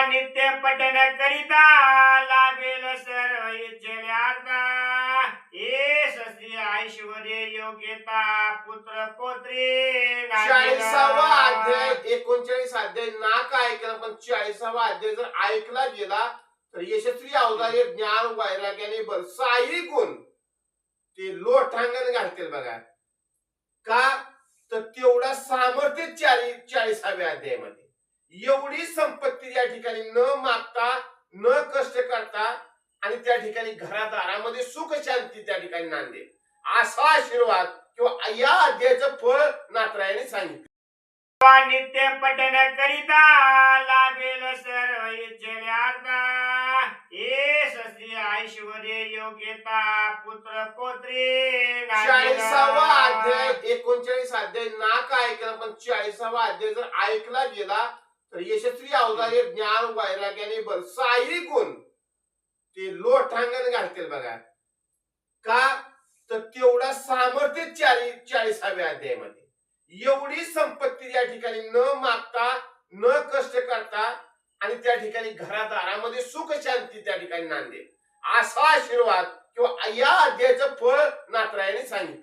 नित्य पठन करिता लाभेल सर्व इच्छेल्यार्था येस श्री ऐश्वर्य योग्यता पुत्र पौत्री 40वा अध्याय 39 अध्याय नाक ऐकला पण 40वा अध्याय जर ऐकला गेला तर यशस्वी औदार्य ज्ञान वैराग्याने भर साई गुण ते लोटांगण घालतील बघा का तर तेवढा सामर्थ्य 40व्या अध्यायामध्ये एवढी संपत्ती या ठिकाणी न मागता न कष्ट करता आणि त्या ठिकाणी घरादारामध्ये सुख शांती त्या ठिकाणी नांदेल असा आशीर्वाद किंवा या अध्यायाचं फळ नाथरायाने सांगितलं नित्य पठन करिता लाभेल सर्व इच्छेल्यार्था येस श्री ऐश्वर्य योग्यता पुत्र पौत्री 40वा अध्याय 39 अध्याय नाक ऐकला पण 40वा अध्याय जर ऐकला गेला तर यशस्वी औदार्य ज्ञान वैराग्याने भर साई गुण ते लोटांगण घालतील बघा का तर तेवढा सामर्थ्य 40व्या अध्यायामध्ये एवढी संपत्ती या ठिकाणी न मागता न कष्ट करता आणि त्या ठिकाणी घरादारामध्ये सुख शांती त्या ठिकाणी नांदेल असा आशीर्वाद किंवा या अध्यायाचं फळ नाथरायाने सांगितलं